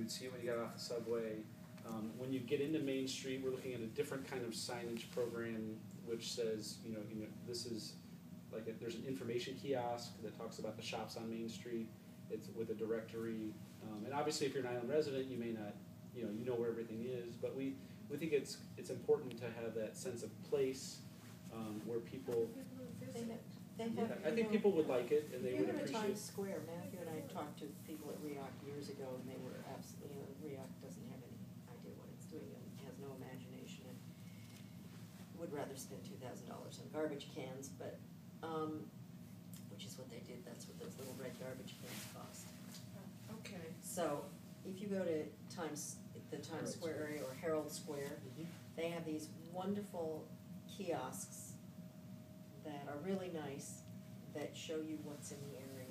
you'd see it when you got off the subway. When you get into Main Street, we're looking at a different kind of signage program, which says, this is like there's an information kiosk that talks about the shops on Main Street. It's with a directory, and obviously, if you're an island resident, you may not, you know where everything is. But we think it's important to have that sense of place where people. I think people would like it, and they would appreciate. Times Square, Matthew and I talked to people at REAC years ago, and they were absolutely, REAC doesn't have any idea what it's doing, and has no imagination, and would rather spend $2,000 on garbage cans, but, which is what they did. That's what those little red garbage cans cost. Okay. So, if you go to the Times Square area or Herald Square, they have these wonderful kiosks that are really nice, that show you what's in the area.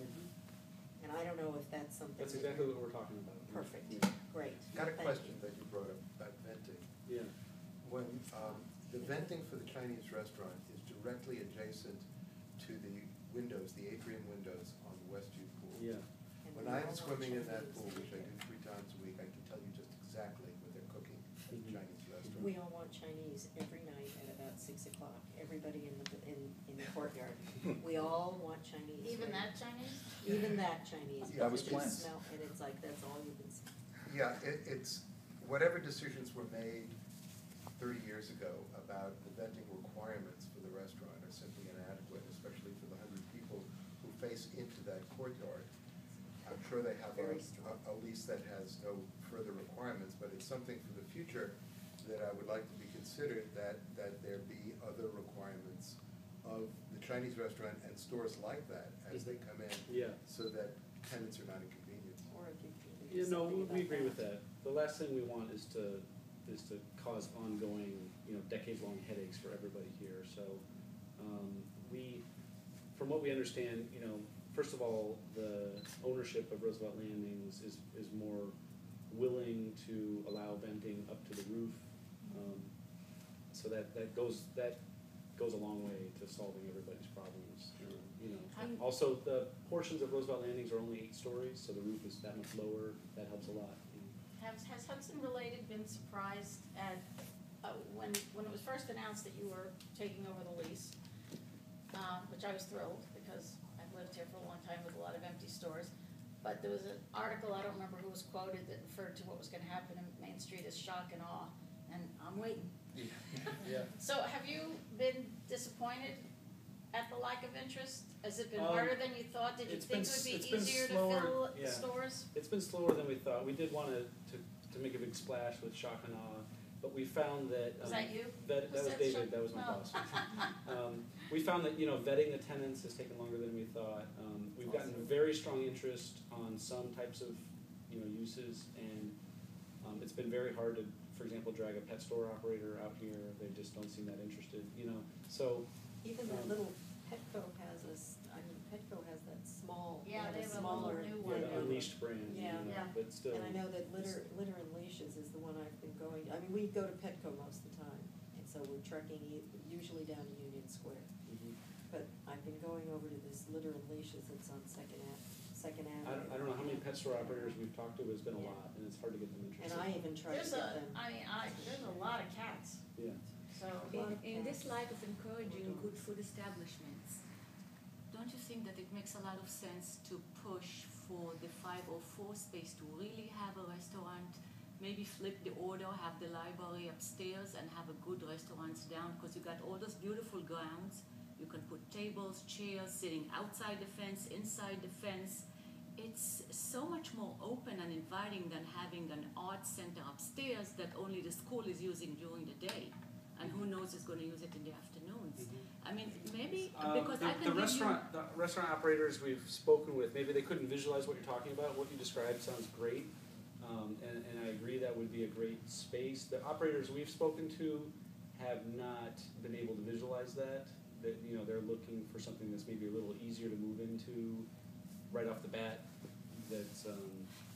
And I don't know if that's something. That's exactly what we're talking about. Perfect. Yeah. Great. Got a question that you brought up about venting. Yeah. When the venting for the Chinese restaurant is directly adjacent to the windows, the atrium windows on the Westview pool. Yeah. When I'm swimming in that pool, which I do 3 times a week, I can tell you just exactly what they're cooking at the Chinese restaurant. We all want Chinese every night at about 6 o'clock. Everybody in the courtyard. We all want Chinese. Even that Chinese? Even that Chinese. Yeah, that was planned. Smell, and it's like that's all you can see. Yeah, it's whatever decisions were made 30 years ago about the venting requirements for the restaurant are simply inadequate, especially for the 100 people who face into that courtyard. I'm sure they have a lease that has no further requirements, but it's something for the future that I would like to be considered, that there be other requirements of the Chinese restaurant and stores like that as they come in, so that tenants are not inconvenienced. Or if you we agree with that. The last thing we want is to cause ongoing, decades-long headaches for everybody here. So from what we understand, first of all, the ownership of Roosevelt Landings is more willing to allow venting up to the roof. So that goes a long way to solving everybody's problems. Also, the portions of Roosevelt Landings are only 8 stories, so the roof is that much lower. That helps a lot. Has Hudson Related been surprised at when it was first announced that you were taking over the lease, which I was thrilled because I've lived here for a long time with a lot of empty stores. But there was an article, I don't remember who was quoted, that referred to what was going to happen in Main Street as shock and awe, and I'm waiting. Yeah. So have you been disappointed at the lack of interest? Has it been harder than you thought? Did you think it would be easier to fill the stores? It's been slower than we thought. We did want to make a big splash with shock and awe, but we found that... Was that you? That was David. That was my boss. We found that vetting the tenants has taken longer than we thought. We've gotten very strong interest on some types of uses, and it's been very hard to, for example, drag a pet store operator out here. They just don't seem that interested. So even that little Petco Petco has that small, they have a smaller new the one. Unleashed brand. Yeah. But still. And I know that Litter and Leashes is the one I've been going. I mean, we go to Petco most of the time, and so we're trekking usually down to Union Square. But I've been going over to this Litter and Leashes that's on Second Avenue. I don't know how many pet store operators we've talked to, but it's been a lot, and it's hard to get them interested. And I even tried to get them. There's a lot of cats. Yeah. So in this light of encouraging good food establishments, don't you think that it makes a lot of sense to push for the 504 space to really have a restaurant, maybe flip the order, have the library upstairs and have a good restaurants down, because you got all those beautiful grounds. You can put tables, chairs, sitting outside the fence, inside the fence. It's so much more open and inviting than having an arts center upstairs that only the school is using during the day. And who knows is going to use it in the afternoons. I mean, maybe, because the restaurant operators we've spoken with, maybe they couldn't visualize what you're talking about. What you described sounds great. And I agree that would be a great space. The operators we've spoken to have not been able to visualize that. That they're looking for something that's maybe a little easier to move into right off the bat. That's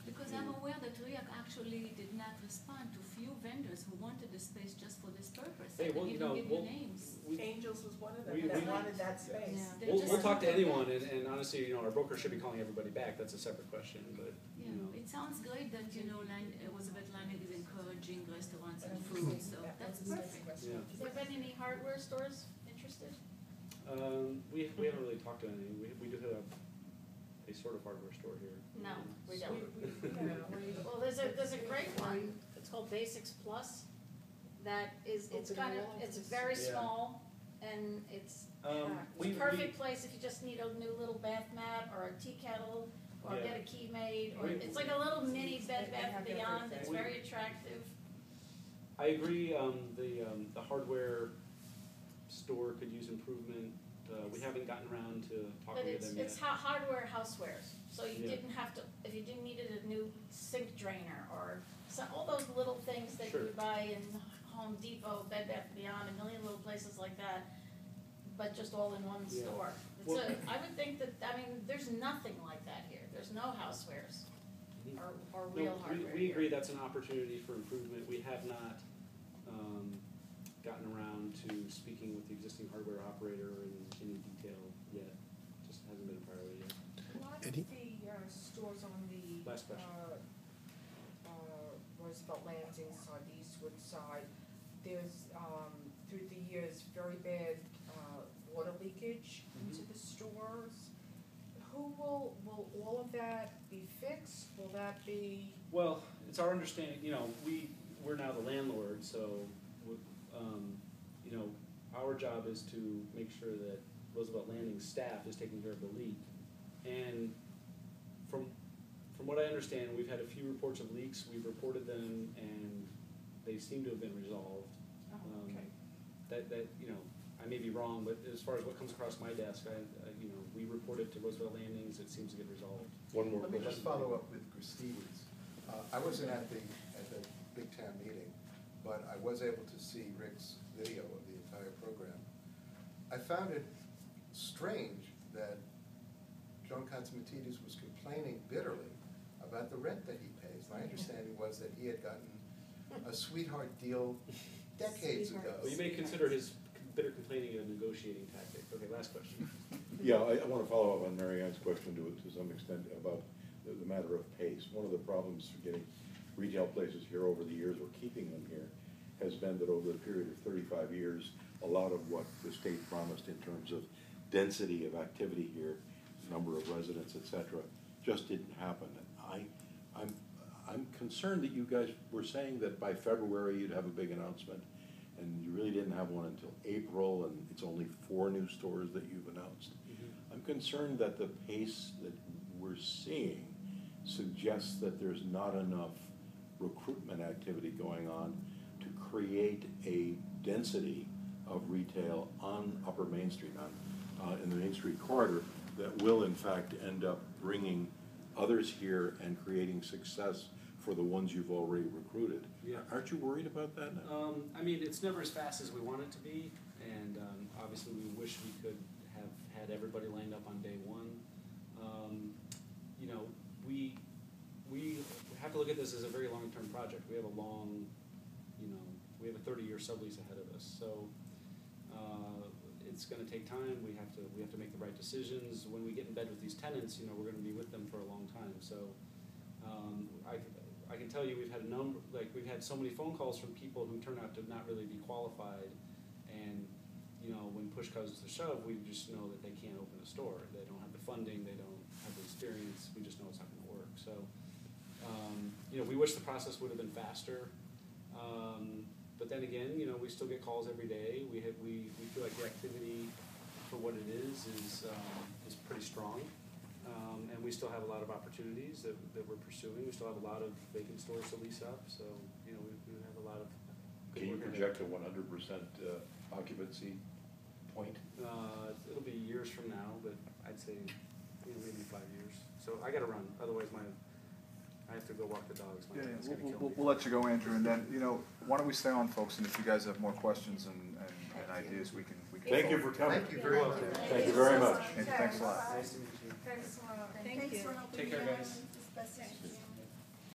because I'm aware that REAC actually did not respond to few vendors who wanted the space just for this purpose. Hey, well, give you names. Angels was one of them that wanted that space. Yeah. We'll talk to anyone, and honestly, our broker should be calling everybody back. That's a separate question, but it sounds great that restaurant. Has there been any hardware stores interested? We haven't really talked to any. We do have a sort of hardware store here. No, we don't. We Well, there's a great one, it's called Basics Plus, that is, it's kind of, it's very Yeah. small, and it's We- a perfect place if you just need a new little bath mat, or a tea kettle, or Yeah. get a key made, or, We- it's like a little mini Bed They Bath have and Beyond, it's everything. very attractive. I agree, the hardware store could use improvement. We haven't gotten around to But talking to them yet. it's hardware housewares, so you Yeah. didn't have to, if you didn't needed a new sink drainer, or all those little things that Sure. you buy in Home Depot, Bed Bath and Beyond, a million little places like that, but just all in one Yeah. store. Well- I would think that, I mean, there's nothing like that here, there's no housewares, Mhm. or No, real hardware we here. agree that's an opportunity for improvement. We have not gotten around to speaking with the existing hardware operator in any detail yet. Just hasn't been a priority yet. A lot of the stores on the Last question. Roosevelt Landing side, the eastward side, there's through the years very bad water leakage into the stores. Who will all of that be fixed? Will that be? Well, it's our understanding, we're now the landlord, so, our job is to make sure that Roosevelt Landing staff is taking care of the leak. And from what I understand, we've had a few reports of leaks, we've reported them, and they seem to have been resolved. Okay. That I may be wrong, but as far as what comes across my desk, we reported to Roosevelt Landings, it seems to get resolved. One more Let me question. just follow up with Christine's. I wasn't at the Big Town meeting, but I was able to see Rick's video of the entire program. I found it strange that John Constantinides was complaining bitterly about the rent that he pays. My understanding was that he had gotten a sweetheart deal decades ago. Well, you may consider his bitter complaining a negotiating tactic. Okay, last question. Yeah, I want to follow up on Mary Ann's question to some extent about the matter of pace. One of the problems for getting retail places here over the years, or keeping them here, has been that over the period of 35 years, a lot of what the state promised in terms of density of activity here, number of residents, et cetera, just didn't happen. And I'm concerned that you guys were saying that by February you'd have a big announcement, and you really didn't have one until April, and it's only 4 new stores that you've announced. Mm-hmm. I'm concerned that the pace that we're seeing suggests that there's not enough recruitment activity going on to create a density of retail on Upper Main Street, in the Main Street corridor, that will in fact end up bringing others here and creating success for the ones you've already recruited. Yeah. Aren't you worried about that now? It's never as fast as we want it to be, and obviously we wish we could have had everybody lined up on day one. We have to look at this as a very long-term project. We have a long, we have a 30-year sublease ahead of us, so it's going to take time. We have to make the right decisions. When we get in bed with these tenants, we're going to be with them for a long time. So I can tell you we've had we've had so many phone calls from people who turn out to not really be qualified, and when push comes to shove, we just know that they can't open a store. They don't have the funding, they don't have the experience. We just know it's not going to work. So we wish the process would have been faster. But then again, we still get calls every day. We feel like the activity for what it is pretty strong. And we still have a lot of opportunities that we're pursuing. We still have a lot of vacant stores to lease up, so, we have a lot of good Can you work ahead. project a 100% occupancy point? It'll be years from now, but I'd say, maybe 5 years. So I gotta run, otherwise I have to go walk the dogs. My dog's gonna kill me. We'll let you go, Andrew, and then, why don't we stay on, folks, and if you guys have more questions and ideas, we can. Thank you for coming. Thank you very much. Thank you very much. Thanks a lot. Nice to meet you. Thanks a lot. Thank you. Take care, guys. As best as you can.